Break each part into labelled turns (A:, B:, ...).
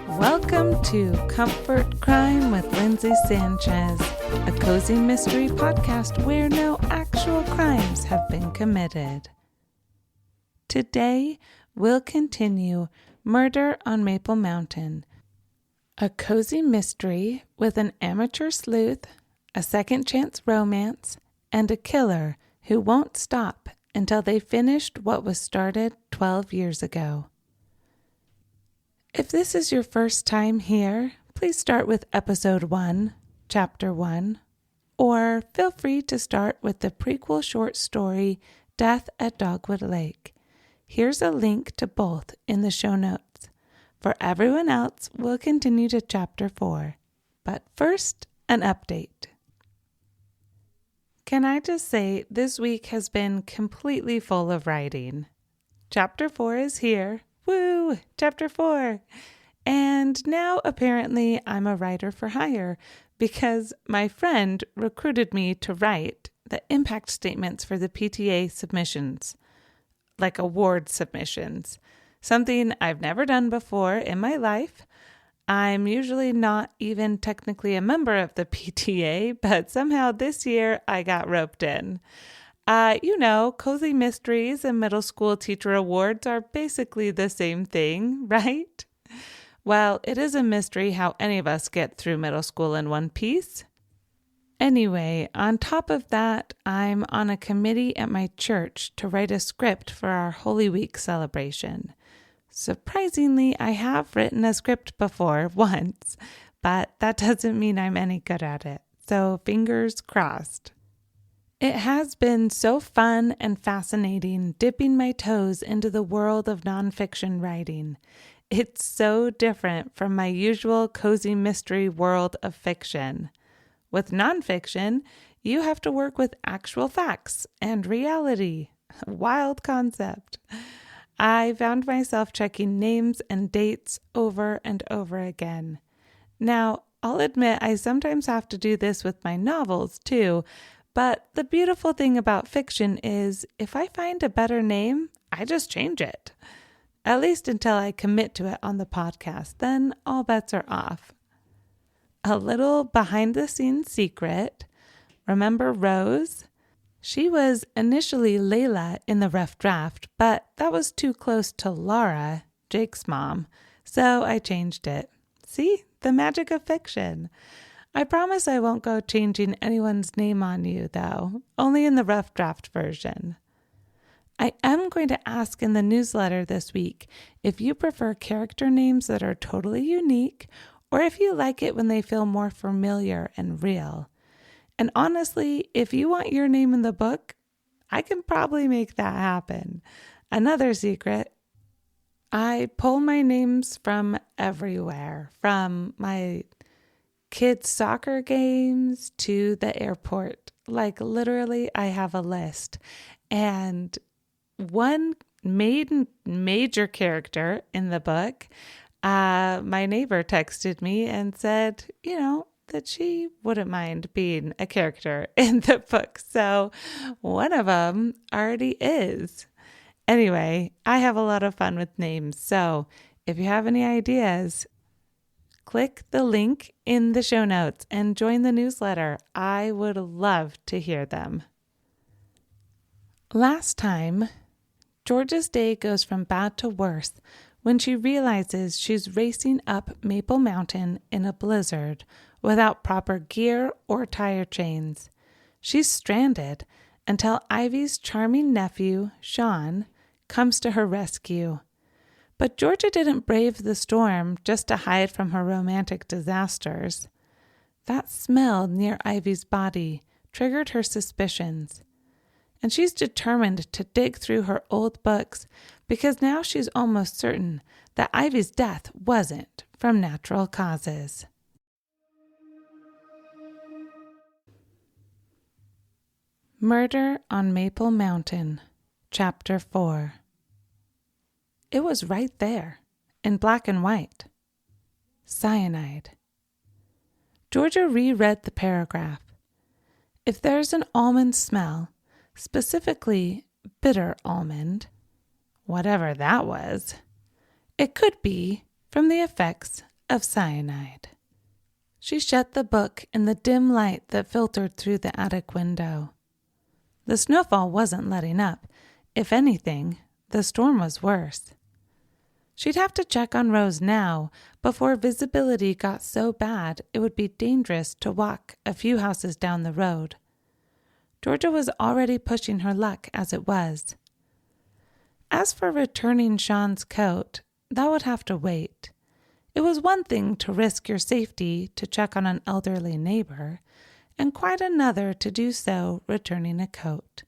A: Welcome to Comfort Crime with Lindsay Sanchez, a cozy mystery podcast where no actual crimes have been committed. Today, we'll continue Murder on Maple Mountain, a cozy mystery with an amateur sleuth, a second chance romance, and a killer who won't stop until they finished what was started 12 years ago. If this is your first time here, please start with Episode 1, Chapter 1, or feel free to start with the prequel short story, Death at Dogwood Lake. Here's a link to both in the show notes. For everyone else, we'll continue to Chapter 4. But first, an update. Can I just say, this week has been completely full of writing. Chapter 4 is here. Woo! Chapter 4. And now apparently I'm a writer for hire because my friend recruited me to write the impact statements for the PTA submissions, like award submissions, something I've never done before in my life. I'm usually not even technically a member of the PTA, but somehow this year I got roped in. Cozy mysteries and middle school teacher awards are basically the same thing, right? Well, it is a mystery how any of us get through middle school in one piece. Anyway, on top of that, I'm on a committee at my church to write a script for our Holy Week celebration. Surprisingly, I have written a script before once, but that doesn't mean I'm any good at it. So fingers crossed. It has been so fun and fascinating dipping my toes into the world of nonfiction writing. It's so different from my usual cozy mystery world of fiction. With nonfiction, you have to work with actual facts and reality. Wild concept. I found myself checking names and dates over and over again. Now, I'll admit I sometimes have to do this with my novels too, but the beautiful thing about fiction is if I find a better name, I just change it. At least until I commit to it on the podcast, then all bets are off. A little behind-the-scenes secret. Remember Rose? She was initially Layla in the rough draft, but that was too close to Laura, Jake's mom, so I changed it. See? The magic of fiction. I promise I won't go changing anyone's name on you, though, only in the rough draft version. I am going to ask in the newsletter this week if you prefer character names that are totally unique or if you like it when they feel more familiar and real. And honestly, if you want your name in the book, I can probably make that happen. Another secret, I pull my names from everywhere, from my kids' soccer games to the airport. Like literally, I have a list. And one major character in the book, my neighbor texted me and said, that she wouldn't mind being a character in the book. So one of them already is. Anyway, I have a lot of fun with names. So if you have any ideas, click the link in the show notes and join the newsletter. I would love to hear them. Last time, Georgia's day goes from bad to worse when she realizes she's racing up Maple Mountain in a blizzard without proper gear or tire chains. She's stranded until Ivy's charming nephew, Sean, comes to her rescue. But Georgia didn't brave the storm just to hide from her romantic disasters. That smell near Ivy's body triggered her suspicions. And she's determined to dig through her old books because now she's almost certain that Ivy's death wasn't from natural causes. Murder on Maple Mountain, Chapter 4. It was right there, in black and white. Cyanide. Georgia reread the paragraph. If there's an almond smell, specifically bitter almond, whatever that was. It could be from the effects of cyanide. She shut the book in the dim light that filtered through the attic window. The snowfall wasn't letting up. If anything, the storm was worse. She'd have to check on Rose now before visibility got so bad it would be dangerous to walk a few houses down the road. Georgia was already pushing her luck as it was. As for returning Sean's coat, that would have to wait. It was one thing to risk your safety to check on an elderly neighbor, and quite another to do so returning a coat.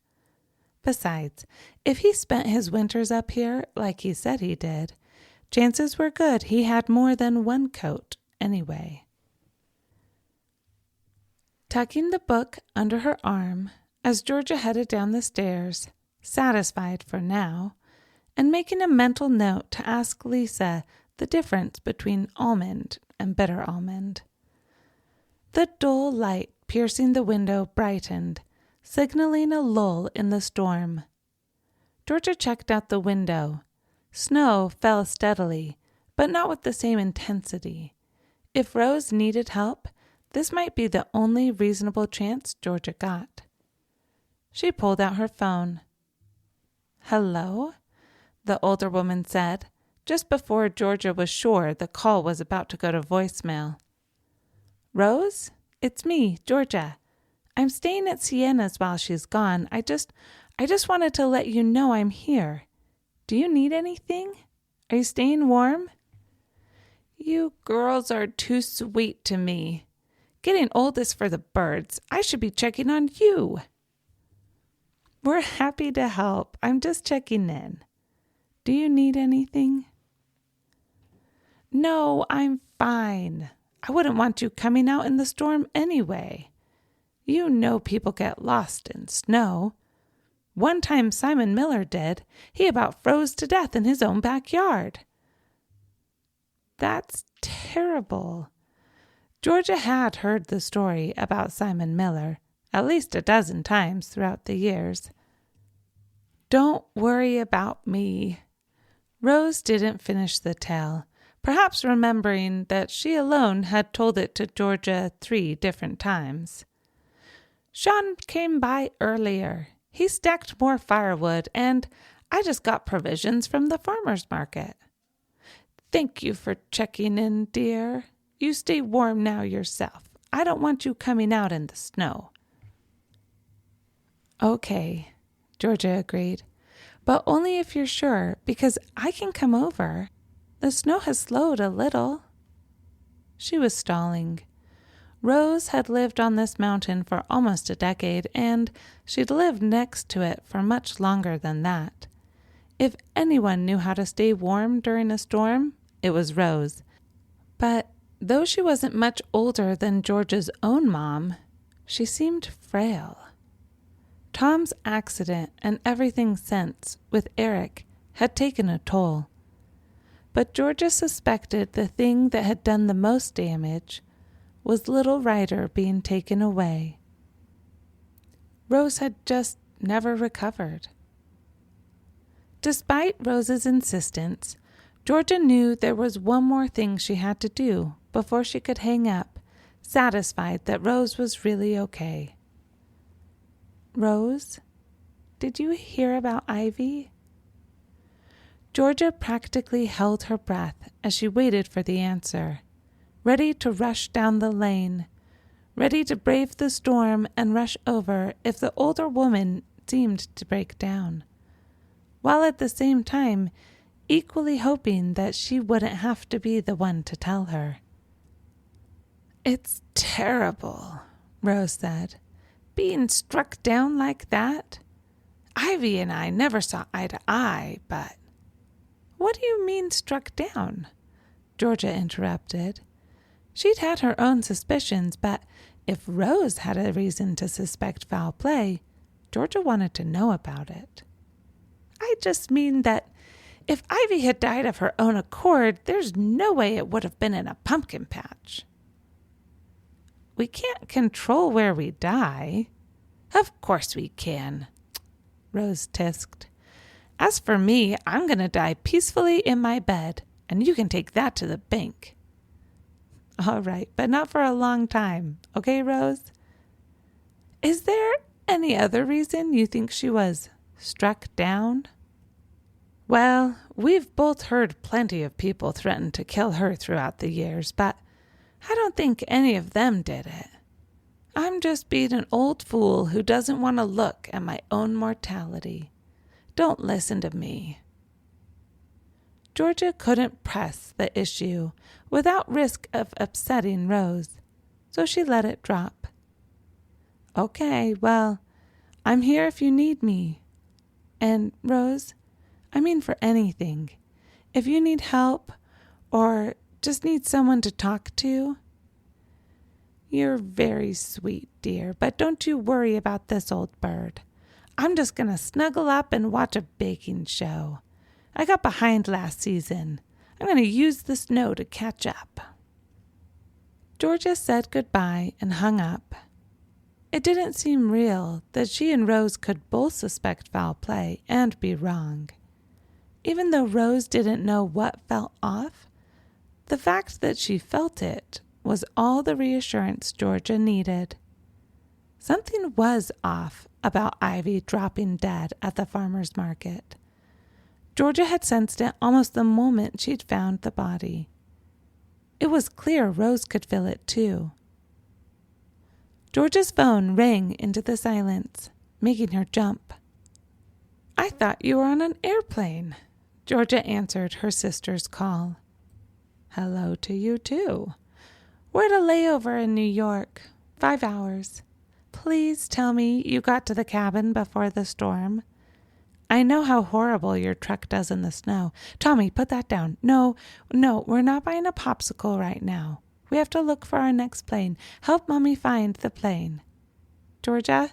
A: Besides, if he spent his winters up here like he said he did, chances were good he had more than one coat anyway. Tucking the book under her arm as Georgia headed down the stairs, satisfied for now, and making a mental note to ask Lisa the difference between almond and bitter almond. The dull light piercing the window brightened, signaling a lull in the storm. Georgia checked out the window. Snow fell steadily, but not with the same intensity. If Rose needed help, this might be the only reasonable chance Georgia got. She pulled out her phone. "Hello?" the older woman said, just before Georgia was sure the call was about to go to voicemail. "Rose? It's me, Georgia. I'm staying at Sienna's while she's gone. I just wanted to let you know I'm here. Do you need anything? Are you staying warm?" "You girls are too sweet to me. Getting old is for the birds. I should be checking on you." "We're happy to help. I'm just checking in. Do you need anything?" "No, I'm fine. I wouldn't want you coming out in the storm anyway. You know people get lost in snow. One time Simon Miller did. He about froze to death in his own backyard." "That's terrible." Georgia had heard the story about Simon Miller at least a dozen times throughout the years. "Don't worry about me." Rose didn't finish the tale, perhaps remembering that she alone had told it to Georgia 3 different times. "Sean came by earlier. He stacked more firewood, and I just got provisions from the farmer's market. Thank you for checking in, dear. You stay warm now yourself. I don't want you coming out in the snow." "Okay," Georgia agreed, "but only if you're sure, because I can come over. The snow has slowed a little." She was stalling. Rose had lived on this mountain for almost a decade, and she'd lived next to it for much longer than that. If anyone knew how to stay warm during a storm, it was Rose. But though she wasn't much older than Georgia's own mom, she seemed frail. Tom's accident and everything since with Eric had taken a toll. But Georgia suspected the thing that had done the most damage was little Ryder being taken away. Rose had just never recovered. Despite Rose's insistence, Georgia knew there was one more thing she had to do before she could hang up, satisfied that Rose was really okay. "Rose, did you hear about Ivy?" Georgia practically held her breath as she waited for the answer, ready to rush down the lane, ready to brave the storm and rush over if the older woman seemed to break down, while at the same time equally hoping that she wouldn't have to be the one to tell her. "It's terrible," Rose said, "being struck down like that. Ivy and I never saw eye to eye, but—" "What do you mean struck down?" Georgia interrupted. She'd had her own suspicions, but if Rose had a reason to suspect foul play, Georgia wanted to know about it. "I just mean that if Ivy had died of her own accord, there's no way it would have been in a pumpkin patch." "We can't control where we die." "Of course we can." Rose tisked. As for me, I'm going to die peacefully in my bed, and you can take that to the bank. All right, but not for a long time, okay, Rose? Is there any other reason you think she was struck down? Well, we've both heard plenty of people threaten to kill her throughout the years, but I don't think any of them did it. I'm just being an old fool who doesn't want to look at my own mortality. Don't listen to me. Georgia couldn't press the issue without risk of upsetting Rose, so she let it drop. Okay, well, I'm here if you need me. And Rose, I mean for anything. If you need help or just need someone to talk to. You're very sweet, dear, but don't you worry about this old bird. I'm just going to snuggle up and watch a baking show. I got behind last season. I'm going to use the snow to catch up. Georgia said goodbye and hung up. It didn't seem real that she and Rose could both suspect foul play and be wrong. Even though Rose didn't know what felt off, the fact that she felt it was all the reassurance Georgia needed. Something was off about Ivy dropping dead at the farmer's market. Georgia had sensed it almost the moment she'd found the body. It was clear Rose could feel it too. Georgia's phone rang into the silence, making her jump. I thought you were on an airplane. Georgia answered her sister's call. Hello to you too. We're at a layover in New York. 5 hours. Please tell me you got to the cabin before the storm. I know how horrible your truck does in the snow. Tommy, put that down. No, we're not buying a popsicle right now. We have to look for our next plane. Help Mommy find the plane. Georgia?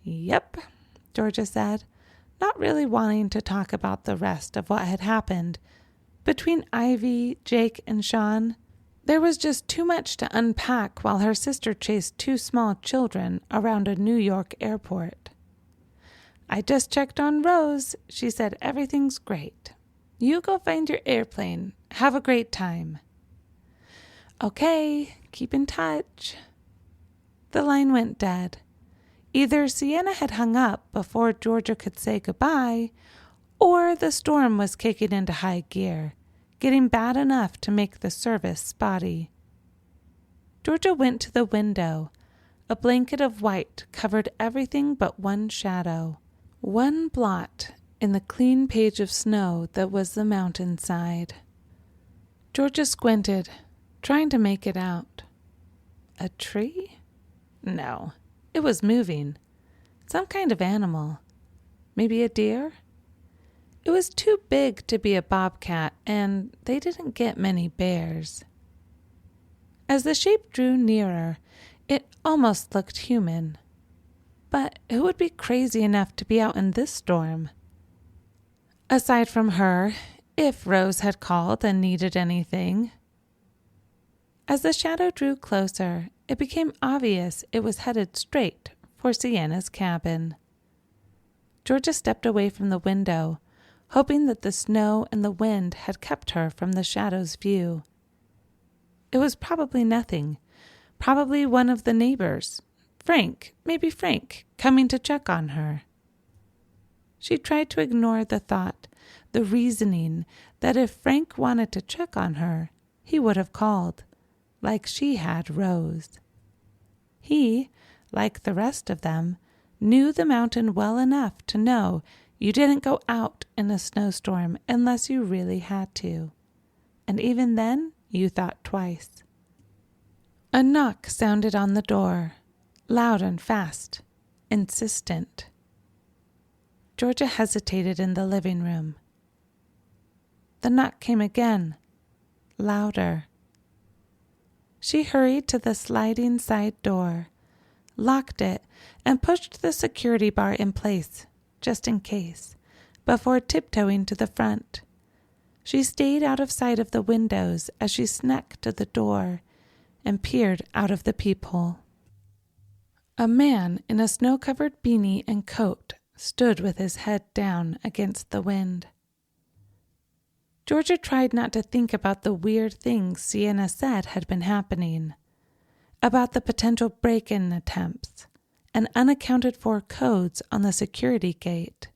A: Yep, Georgia said, not really wanting to talk about the rest of what had happened. Between Ivy, Jake, and Sean, there was just too much to unpack while her sister chased 2 small children around a New York airport. I just checked on Rose. She said everything's great. You go find your airplane. Have a great time. Okay, keep in touch. The line went dead. Either Sienna had hung up before Georgia could say goodbye, or the storm was kicking into high gear, getting bad enough to make the service spotty. Georgia went to the window. A blanket of white covered everything but one shadow, one blot in the clean page of snow that was the mountainside. Georgia squinted, trying to make it out. A tree? No, it was moving. Some kind of animal. Maybe a deer? It was too big to be a bobcat, and they didn't get many bears. As the shape drew nearer, it almost looked human. But who would be crazy enough to be out in this storm? Aside from her, if Rose had called and needed anything. As the shadow drew closer, it became obvious it was headed straight for Sienna's cabin. Georgia stepped away from the window, hoping that the snow and the wind had kept her from the shadow's view. It was probably nothing, probably one of the neighbors, Frank, coming to check on her. She tried to ignore the thought, the reasoning that if Frank wanted to check on her, he would have called, like she had Rose. He, like the rest of them, knew the mountain well enough to know you didn't go out in a snowstorm unless you really had to. And even then, you thought twice. A knock sounded on the door, loud and fast, insistent. Georgia hesitated in the living room. The knock came again, louder. She hurried to the sliding side door, locked it, and pushed the security bar in place, just in case, before tiptoeing to the front. She stayed out of sight of the windows as she snuck to the door and peered out of the peephole. A man in a snow-covered beanie and coat stood with his head down against the wind. Georgia tried not to think about the weird things Sienna said had been happening, about the potential break-in attempts and unaccounted-for codes on the security gate.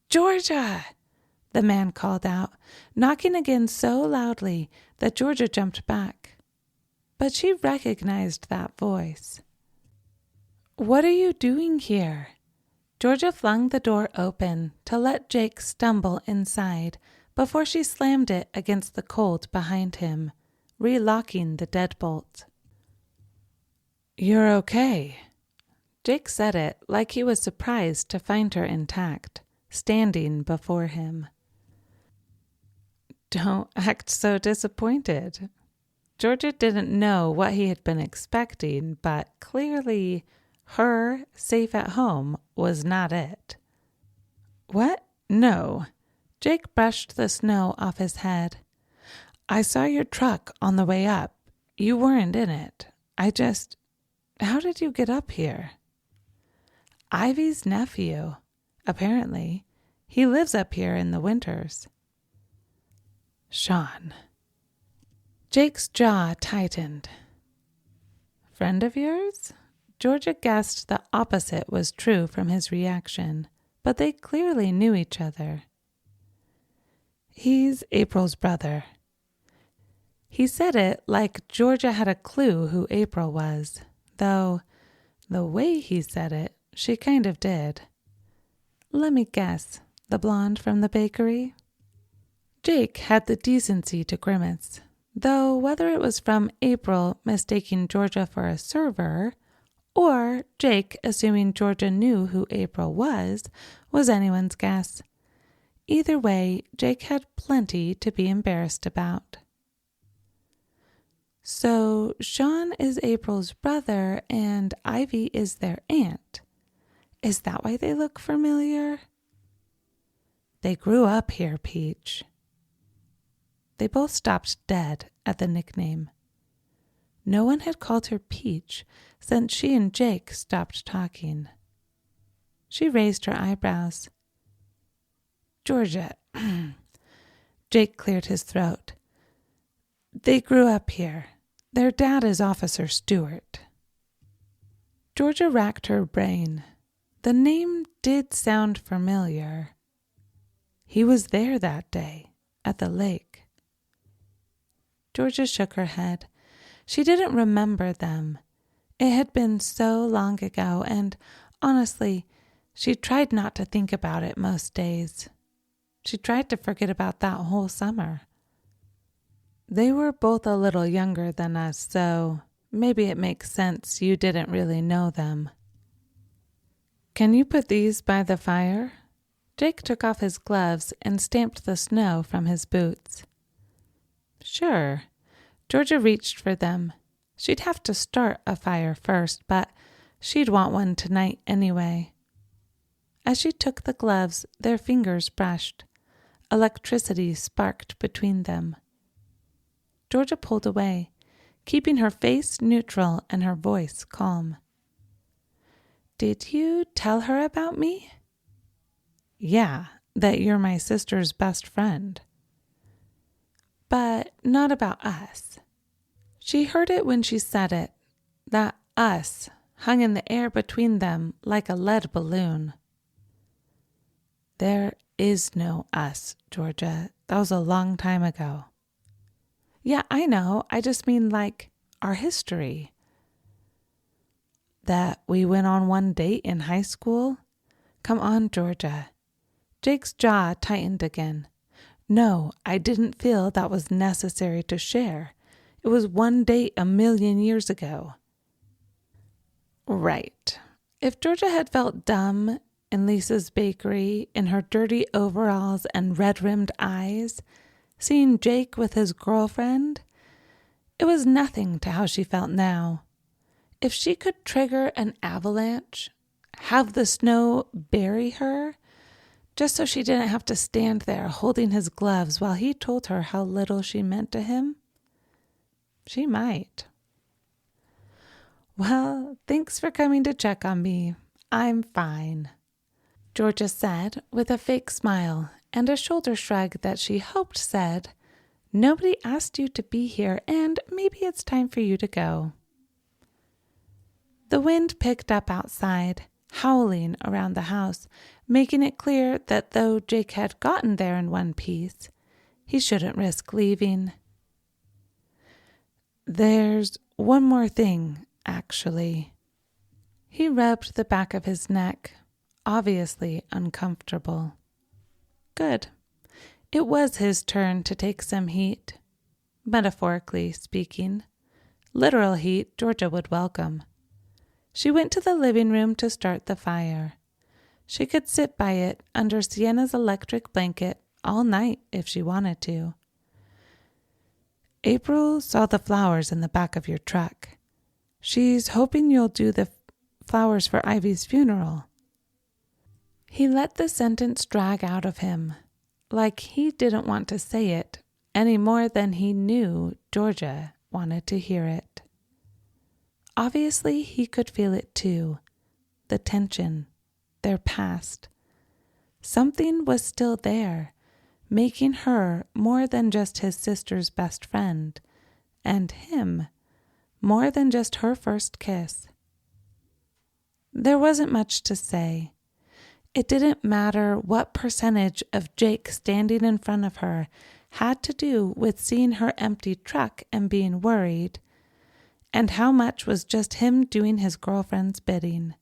A: "Georgia!" the man called out, knocking again so loudly that Georgia jumped back. But she recognized that voice. "What are you doing here?" Georgia flung the door open to let Jake stumble inside before she slammed it against the colt behind him, relocking the deadbolt. "You're okay." Jake said it like he was surprised to find her intact, standing before him. "Don't act so disappointed." Georgia didn't know what he had been expecting, but clearly her safe at home was not it. "What? No." Jake brushed the snow off his head. "I saw your truck on the way up. You weren't in it. How did you get up here?" "Ivy's nephew, apparently. He lives up here in the winters." "Sean." Jake's jaw tightened. "Friend of yours?" Georgia guessed the opposite was true from his reaction, but they clearly knew each other. "He's April's brother." He said it like Georgia had a clue who April was, though the way he said it, she kind of did. "Let me guess, the blonde from the bakery?" Jake had the decency to grimace, though whether it was from April mistaking Georgia for a server or Jake assuming Georgia knew who April was anyone's guess. Either way, Jake had plenty to be embarrassed about. "So Sean is April's brother and Ivy is their aunt. Is that why they look familiar?" "They grew up here, Peach." They both stopped dead at the nickname. No one had called her Peach since she and Jake stopped talking. She raised her eyebrows. "Georgia," Jake cleared his throat. "They grew up here. Their dad is Officer Stewart." Georgia racked her brain. The name did sound familiar. He was there that day, at the lake. Georgia shook her head. She didn't remember them. It had been so long ago, and honestly, she tried not to think about it most days. She tried to forget about that whole summer. "They were both a little younger than us, so maybe it makes sense you didn't really know them." "Can you put these by the fire?" Jake took off his gloves and stamped the snow from his boots. "Sure." Georgia reached for them. She'd have to start a fire first, but she'd want one tonight anyway. As she took the gloves, their fingers brushed. Electricity sparked between them. Georgia pulled away, keeping her face neutral and her voice calm. "Did you tell her about me?" "Yeah, that you're my sister's best friend." "But not about us." She heard it when she said it. That us hung in the air between them like a lead balloon. "There is no us, Georgia. That was a long time ago." "Yeah, I know. I just mean like our history." "That we went on one date in high school? Come on, Georgia." Jake's jaw tightened again. "No, I didn't feel that was necessary to share. It was one date a million years ago." Right. If Georgia had felt dumb in Lisa's bakery, in her dirty overalls and red-rimmed eyes, seeing Jake with his girlfriend, it was nothing to how she felt now. If she could trigger an avalanche, have the snow bury her, just so she didn't have to stand there holding his gloves while he told her how little she meant to him, she might. "Well, thanks for coming to check on me. I'm fine," Georgia said with a fake smile and a shoulder shrug that she hoped said, "Nobody asked you to be here, and maybe it's time for you to go." The wind picked up outside, howling around the house, making it clear that though Jake had gotten there in one piece, he shouldn't risk leaving. "There's one more thing, actually." He rubbed the back of his neck, obviously uncomfortable. Good. It was his turn to take some heat. Metaphorically speaking. Literal heat Georgia would welcome. She went to the living room to start the fire. She could sit by it under Sienna's electric blanket all night if she wanted to. "April saw the flowers in the back of your truck. She's hoping you'll do the flowers for Ivy's funeral." He let the sentence drag out of him, like he didn't want to say it any more than he knew Georgia wanted to hear it. Obviously, he could feel it too, the tension, their past. Something was still there, making her more than just his sister's best friend, and him more than just her first kiss. There wasn't much to say. It didn't matter what percentage of Jake standing in front of her had to do with seeing her empty truck and being worried, and how much was just him doing his girlfriend's bidding.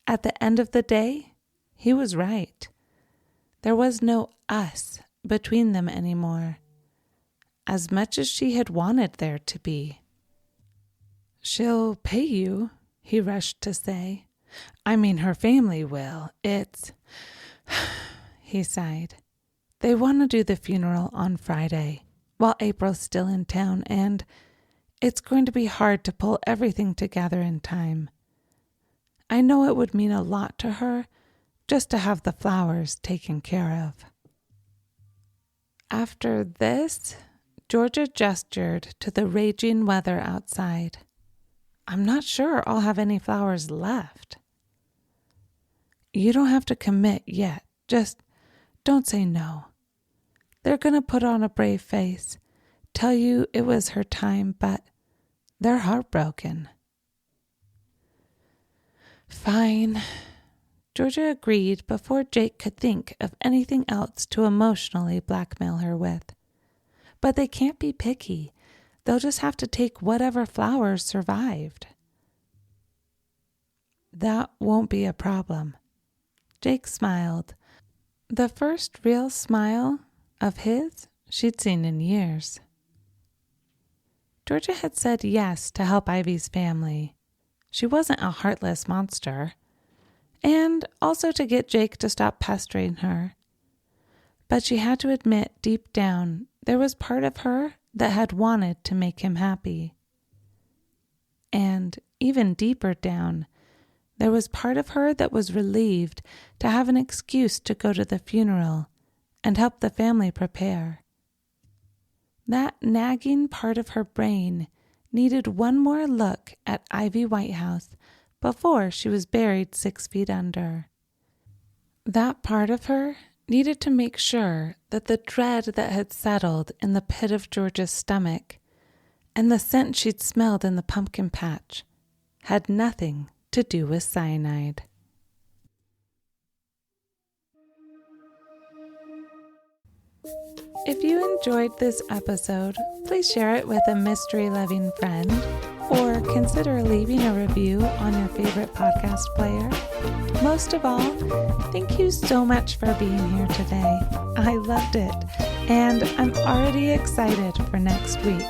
A: At the end of the day, he was right. There was no us between them anymore, as much as she had wanted there to be. "She'll pay you," he rushed to say. "I mean, her family will. It's..." He sighed. "They want to do the funeral on Friday, while April's still in town, and it's going to be hard to pull everything together in time. I know it would mean a lot to her just to have the flowers taken care of." After this, Georgia gestured to the raging weather outside. "I'm not sure I'll have any flowers left." "You don't have to commit yet. Just don't say no. They're going to put on a brave face, tell you it was her time, but they're heartbroken." "Fine," Georgia agreed before Jake could think of anything else to emotionally blackmail her with. "But they can't be picky. They'll just have to take whatever flowers survived." "That won't be a problem." Jake smiled. The first real smile of his she'd seen in years. Georgia had said yes to help Ivy's family. She wasn't a heartless monster. And also to get Jake to stop pestering her. But she had to admit deep down there was part of her that had wanted to make him happy. And even deeper down, there was part of her that was relieved to have an excuse to go to the funeral and help the family prepare. That nagging part of her brain needed one more look at Ivy Whitehouse before she was buried 6 feet under. That part of her needed to make sure that the dread that had settled in the pit of Georgia's stomach and the scent she'd smelled in the pumpkin patch had nothing to do with cyanide. If you enjoyed this episode, please share it with a mystery-loving friend or consider leaving a review on your favorite podcast player. Most of all, thank you so much for being here today. I loved it, and I'm already excited for next week.